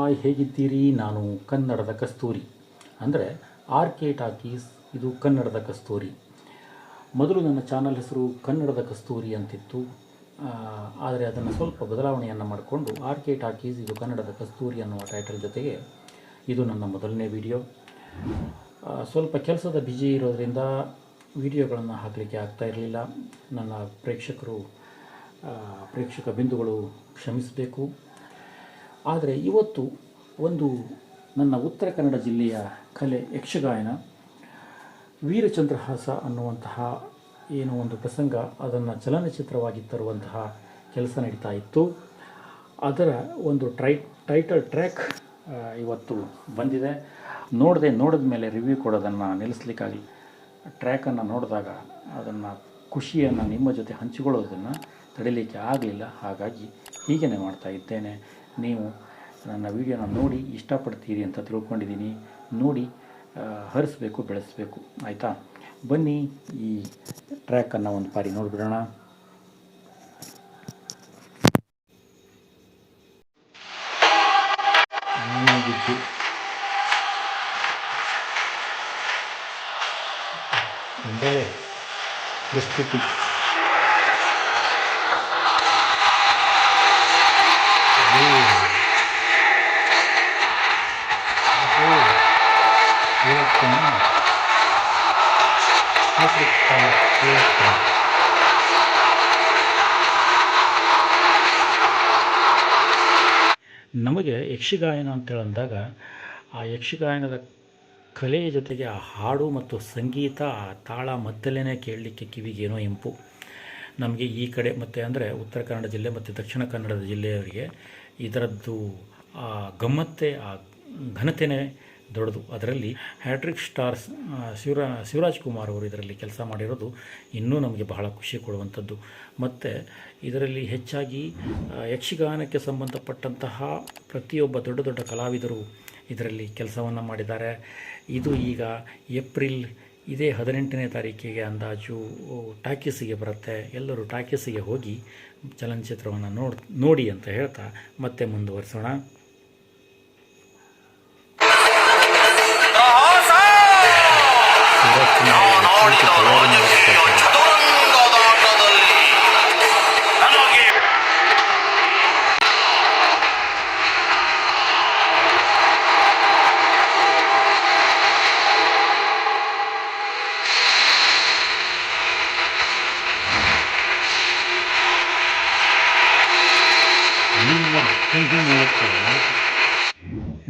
Hi, ಹೇಗಿದ್ದೀರಿ? ನಾನು ಕನ್ನಡದ ಕಸ್ತೂರಿ, ಅಂದರೆ ಆರ್ ಕೆ ಟಾಕೀಸ್. ಇದು ಕನ್ನಡದ ಕಸ್ತೂರಿ. ಮೊದಲು ನನ್ನ ಚಾನಲ್ ಹೆಸರು ಕನ್ನಡದ ಕಸ್ತೂರಿ ಅಂತಿತ್ತು. ಆದರೆ ಅದನ್ನು ಸ್ವಲ್ಪ ಬದಲಾವಣೆಯನ್ನು ಮಾಡಿಕೊಂಡು ಆರ್ ಕೆ ಟಾಕೀಸ್ ಇದು ಕನ್ನಡದ ಕಸ್ತೂರಿ ಅನ್ನುವ ಟೈಟಲ್ ಜೊತೆಗೆ ಇದು ನನ್ನ ಮೊದಲನೇ ವಿಡಿಯೋ. ಸ್ವಲ್ಪ ಕೆಲಸದ ಬ್ಯುಸಿ ಇರೋದರಿಂದ ವಿಡಿಯೋಗಳನ್ನು ಹಾಕಲಿಕ್ಕೆ ಆಗ್ತಾ ಇರಲಿಲ್ಲ. ನನ್ನ ಪ್ರೇಕ್ಷಕ ಬಿಂದುಗಳು ಕ್ಷಮಿಸಬೇಕು. ಆದರೆ ಇವತ್ತು ಒಂದು ನನ್ನ ಉತ್ತರ ಕನ್ನಡ ಜಿಲ್ಲೆಯ ಕಲೆ ಯಕ್ಷಗಾಯನ, ವೀರಚಂದ್ರಹಾಸ ಅನ್ನುವಂತಹ ಏನೋ ಒಂದು ಪ್ರಸಂಗ, ಅದನ್ನು ಚಲನಚಿತ್ರವಾಗಿ ತರುವಂತಹ ಕೆಲಸ ನಡೀತಾ ಇತ್ತು. ಅದರ ಒಂದು ಟೈಟಲ್ ಟ್ರ್ಯಾಕ್ ಇವತ್ತು ಬಂದಿದೆ. ನೋಡಿದ ಮೇಲೆ ರಿವ್ಯೂ ಕೊಡೋದನ್ನು ನಿಲ್ಲಿಸಲಿಕ್ಕಾಗಲಿ. ಟ್ರ್ಯಾಕನ್ನು ನೋಡಿದಾಗ ಅದನ್ನು ಖುಷಿಯನ್ನು ನಿಮ್ಮ ಜೊತೆ ಹಂಚಿಕೊಳ್ಳೋದನ್ನು ತಡಿಲಿಕ್ಕೆ ಆಗಲಿಲ್ಲ. ಹಾಗಾಗಿ ಹೀಗೇ ಮಾಡ್ತಾ ಇದ್ದೇನೆ. ನೀವು ನನ್ನ ವಿಡಿಯೋನ ನೋಡಿ ಇಷ್ಟಪಡ್ತೀರಿ ಅಂತ ತಿಳ್ಕೊಂಡಿದ್ದೀನಿ. ನೋಡಿ ಹರಿಸ್ಬೇಕು, ಬೆಳೆಸಬೇಕು, ಆಯಿತಾ? ಬನ್ನಿ ಈ ಟ್ರ್ಯಾಕನ್ನು ಒಂದು ಬಾರಿ ನೋಡಿಬಿಡೋಣ. ಪ್ರಸ್ತುತಿ ನಮಗೆ ಯಕ್ಷಗಾಯನ ಅಂತೇಳಂದಾಗ ಆ ಯಕ್ಷಗಾಯನದ ಕಲೆಯ ಜೊತೆಗೆ ಆ ಹಾಡು ಮತ್ತು ಸಂಗೀತ, ಆ ತಾಳ ಮದ್ದಲೇನೆ ಕೇಳಲಿಕ್ಕೆ ಕಿವಿಗೇನೋ ಇಂಪು. ನಮಗೆ ಈ ಕಡೆ ಮತ್ತು ಅಂದರೆ ಉತ್ತರ ಕನ್ನಡ ಜಿಲ್ಲೆ ಮತ್ತು ದಕ್ಷಿಣ ಕನ್ನಡದ ಜಿಲ್ಲೆಯವರಿಗೆ ಇದರದ್ದು ಆ ಗಮ್ಮತ್ತೆ, ಆ ಘನತೆಯೇ ದೊಡ್ಡದು. ಅದರಲ್ಲಿ ಹ್ಯಾಟ್ರಿಕ್ ಸ್ಟಾರ್ಸ್ ಶಿವರಾಜ್ ಕುಮಾರ್ ಅವರು ಇದರಲ್ಲಿ ಕೆಲಸ ಮಾಡಿರೋದು ಇನ್ನೂ ನಮಗೆ ಬಹಳ ಖುಷಿ ಕೊಡುವಂಥದ್ದು. ಮತ್ತು ಇದರಲ್ಲಿ ಹೆಚ್ಚಾಗಿ ಯಕ್ಷಗಾನಕ್ಕೆ ಸಂಬಂಧಪಟ್ಟಂತಹ ಪ್ರತಿಯೊಬ್ಬ ದೊಡ್ಡ ದೊಡ್ಡ ಕಲಾವಿದರು ಇದರಲ್ಲಿ ಕೆಲಸವನ್ನು ಮಾಡಿದ್ದಾರೆ. ಇದು ಈಗ ಏಪ್ರಿಲ್ 18ನೇ ತಾರೀಕಿಗೆ ಅಂದಾಜು ಟಾಕೀಸಿಗೆ ಬರುತ್ತೆ. ಎಲ್ಲರೂ ಟಾಕೀಸಿಗೆ ಹೋಗಿ ಚಲನಚಿತ್ರವನ್ನು ನೋಡಿ ಅಂತ ಹೇಳ್ತಾ ಮತ್ತೆ ಮುಂದುವರಿಸೋಣ.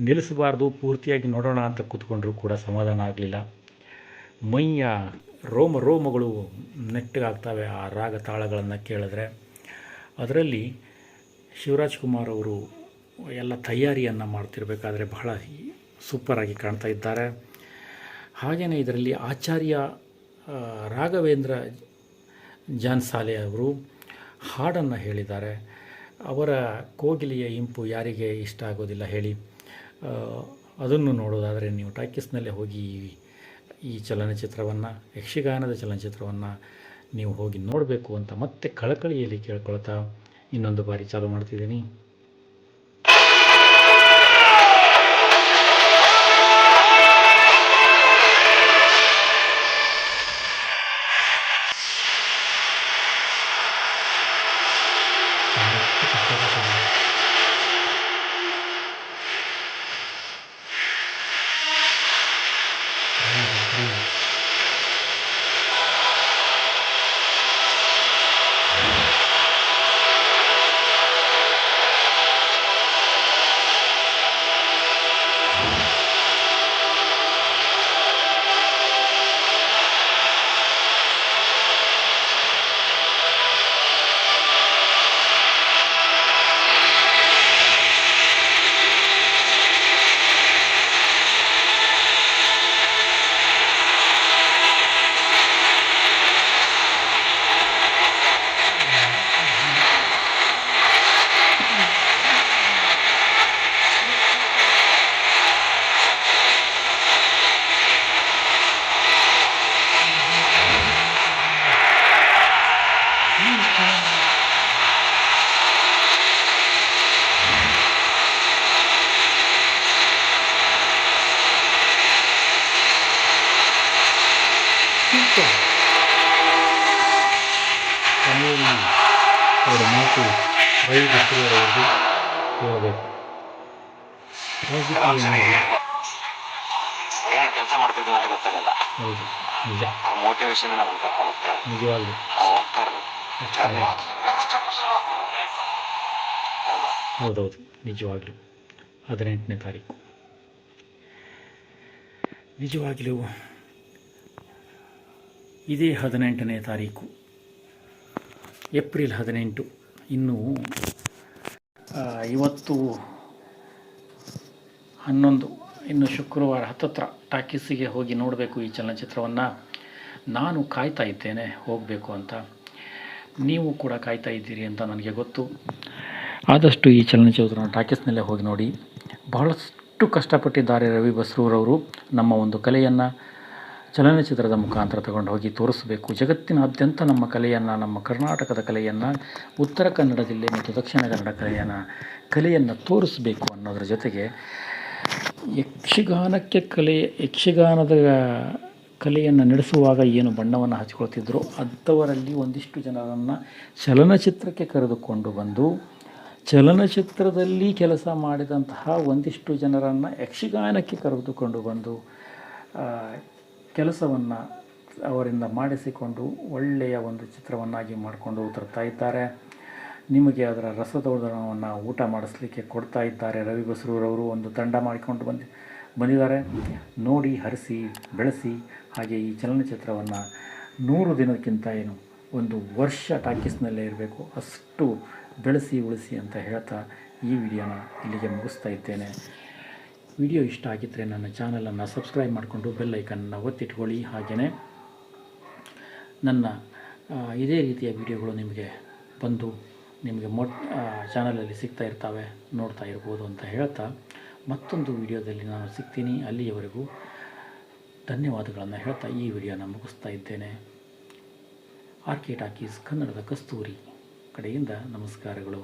ನಿಲ್ಲಿಸಬಾರ್ದು, ಪೂರ್ತಿಯಾಗಿ ನೋಡೋಣ ಅಂತ ಕೂತ್ಕೊಂಡ್ರೂ ಕೂಡ ಸಮಾಧಾನ ಆಗಲಿಲ್ಲ. ಮೈಯ ರೋಮಗಳು ನೆಟ್ಟಗಾಗ್ತವೆ ಆ ರಾಗ ತಾಳಗಳನ್ನು ಕೇಳಿದ್ರೆ. ಅದರಲ್ಲಿ ಶಿವರಾಜ್ ಕುಮಾರ್ ಅವರು ಎಲ್ಲ ತಯಾರಿಯನ್ನು ಮಾಡ್ತಿರ್ಬೇಕಾದ್ರೆ ಬಹಳ ಸೂಪರಾಗಿ ಕಾಣ್ತಾ ಇದ್ದಾರೆ. ಹಾಗೆಯೇ ಇದರಲ್ಲಿ ಆಚಾರ್ಯ ರಾಘವೇಂದ್ರ ಜಾನ್ಸಾಲೆ ಅವರು ಹಾಡನ್ನು ಹೇಳಿದ್ದಾರೆ. ಅವರ ಕೋಗಿಲೆಯ ಇಂಪು ಯಾರಿಗೆ ಇಷ್ಟ ಆಗೋದಿಲ್ಲ ಹೇಳಿ? ಅದನ್ನು ನೋಡೋದಾದರೆ ನೀವು ಟಾಕೀಸ್ನಲ್ಲೇ ಹೋಗಿ ಈ ಚಲನಚಿತ್ರವನ್ನು, ಯಕ್ಷಗಾನದ ಚಲನಚಿತ್ರವನ್ನು ನೀವು ಹೋಗಿ ನೋಡಬೇಕು ಅಂತ ಮತ್ತೆ ಕಳಕಳಿಯಲ್ಲಿ ಕೇಳ್ಕೊಳ್ತಾ ಇನ್ನೊಂದು ಬಾರಿ ಚಾಲು ಮಾಡ್ತಿದ್ದೀನಿ. ರವಿ ಬಸ್ರೂರವ್ರದ್ದು ಕೇಳಬೇಕು. ಕೆಲಸ ಮಾಡ್ತಿದ್ವಿ ಅಂತ ಗೊತ್ತಾಗಲ್ಲ. ಹೌದು, ನಿಜ, ಮೋಟಿವೇಶನ್ ನಿಜವಾಗ್ಲೂ ಹೌದೌದು, ನಿಜವಾಗ್ಲೂ 18ನೇ ತಾರೀಕು ನಿಜವಾಗಲೂ ಇದೇ 18ನೇ ತಾರೀಕು ಏಪ್ರಿಲ್ 18. ಇನ್ನು ಇವತ್ತು 11, ಇನ್ನು ಶುಕ್ರವಾರ ಹತ್ತತ್ರ ಟಾಕೀಸಿಗೆ ಹೋಗಿ ನೋಡಬೇಕು ಈ ಚಲನಚಿತ್ರವನ್ನು. ನಾನು ಕಾಯ್ತಾ ಇದ್ದೇನೆ ಹೋಗಬೇಕು ಅಂತ. ನೀವು ಕೂಡ ಕಾಯ್ತಾ ಇದ್ದೀರಿ ಅಂತ ನನಗೆ ಗೊತ್ತು. ಆದಷ್ಟು ಈ ಚಲನಚಿತ್ರನ ಟಾಕೀಸ್ನಲ್ಲೇ ಹೋಗಿ ನೋಡಿ. ಬಹಳಷ್ಟು ಕಷ್ಟಪಟ್ಟಿದ್ದಾರೆ ರವಿ ಬಸ್ರೂರವರು. ನಮ್ಮ ಒಂದು ಕಲೆಯನ್ನು ಚಲನಚಿತ್ರದ ಮುಖಾಂತರ ತಗೊಂಡು ಹೋಗಿ ತೋರಿಸಬೇಕು. ಜಗತ್ತಿನಾದ್ಯಂತ ನಮ್ಮ ಕಲೆಯನ್ನು, ನಮ್ಮ ಕರ್ನಾಟಕದ ಕಲೆಯನ್ನು, ಉತ್ತರ ಕನ್ನಡ ಜಿಲ್ಲೆ ಮತ್ತು ದಕ್ಷಿಣ ಕನ್ನಡ ಕಲೆಯನ್ನು ತೋರಿಸಬೇಕು ಅನ್ನೋದರ ಜೊತೆಗೆ ಯಕ್ಷಗಾನದ ಕಲೆಯನ್ನು ನಡೆಸುವಾಗ ಏನು ಬಣ್ಣವನ್ನು ಹಚ್ಕೊಳ್ತಿದ್ರು ಅಂಥವರಲ್ಲಿ ಒಂದಿಷ್ಟು ಜನರನ್ನು ಚಲನಚಿತ್ರಕ್ಕೆ ಕರೆದುಕೊಂಡು ಬಂದು, ಚಲನಚಿತ್ರದಲ್ಲಿ ಕೆಲಸ ಮಾಡಿದಂತಹ ಒಂದಿಷ್ಟು ಜನರನ್ನು ಯಕ್ಷಗಾನಕ್ಕೆ ಕರೆದುಕೊಂಡು ಬಂದು ಕೆಲಸವನ್ನು ಅವರಿಂದ ಮಾಡಿಸಿಕೊಂಡು ಒಳ್ಳೆಯ ಒಂದು ಚಿತ್ರವನ್ನಾಗಿ ಮಾಡಿಕೊಂಡು ತರ್ತಾ ಇದ್ದಾರೆ. ನಿಮಗೆ ಅದರ ರಸದೌತಣವನ್ನು ಊಟ ಮಾಡಿಸ್ಲಿಕ್ಕೆ ಕೊಡ್ತಾ ಇದ್ದಾರೆ. ರವಿ ಬಸ್ರೂರವರು ಒಂದು ತಂಡ ಮಾಡಿಕೊಂಡು ಬಂದಿದ್ದಾರೆ. ನೋಡಿ, ಹರಿಸಿ, ಬೆಳೆಸಿ. ಹಾಗೆ ಈ ಚಲನಚಿತ್ರವನ್ನು 100 ದಿನಕ್ಕಿಂತ ಒಂದು ವರ್ಷ ಟಾಕೀಸ್ನಲ್ಲೇ ಇರಬೇಕು, ಅಷ್ಟು ಬೆಳೆಸಿ ಉಳಿಸಿ ಅಂತ ಹೇಳ್ತಾ ಈ ವಿಡಿಯೋನ ಇಲ್ಲಿಗೆ ಮುಗಿಸ್ತಾ ಇದ್ದೇನೆ. ವಿಡಿಯೋ ಇಷ್ಟ ಆಗಿದ್ದರೆ ನನ್ನ ಚಾನಲನ್ನು ಸಬ್ಸ್ಕ್ರೈಬ್ ಮಾಡಿಕೊಂಡು ಬೆಲ್ ಐಕನ್ನ ಒತ್ತಿಟ್ಕೊಳ್ಳಿ. ಹಾಗೆಯೇ ನನ್ನ ಇದೇ ರೀತಿಯ ವಿಡಿಯೋಗಳು ನಿಮಗೆ ಬಂದು ನಿಮಗೆ ಚಾನಲಲ್ಲಿ ಸಿಗ್ತಾ ಇರ್ತವೆ, ನೋಡ್ತಾ ಇರ್ಬೋದು ಅಂತ ಹೇಳ್ತಾ ಮತ್ತೊಂದು ವಿಡಿಯೋದಲ್ಲಿ ನಾನು ಸಿಗ್ತೀನಿ. ಅಲ್ಲಿಯವರೆಗೂ ಧನ್ಯವಾದಗಳನ್ನು ಹೇಳ್ತಾ ಈ ವಿಡಿಯೋನ ಮುಗಿಸ್ತಾ ಇದ್ದೇನೆ. ಆರ್ ಕೆ ಟಾಕೀಸ್ ಕನ್ನಡದ ಕಸ್ತೂರಿ ಕಡೆಯಿಂದ ನಮಸ್ಕಾರಗಳು.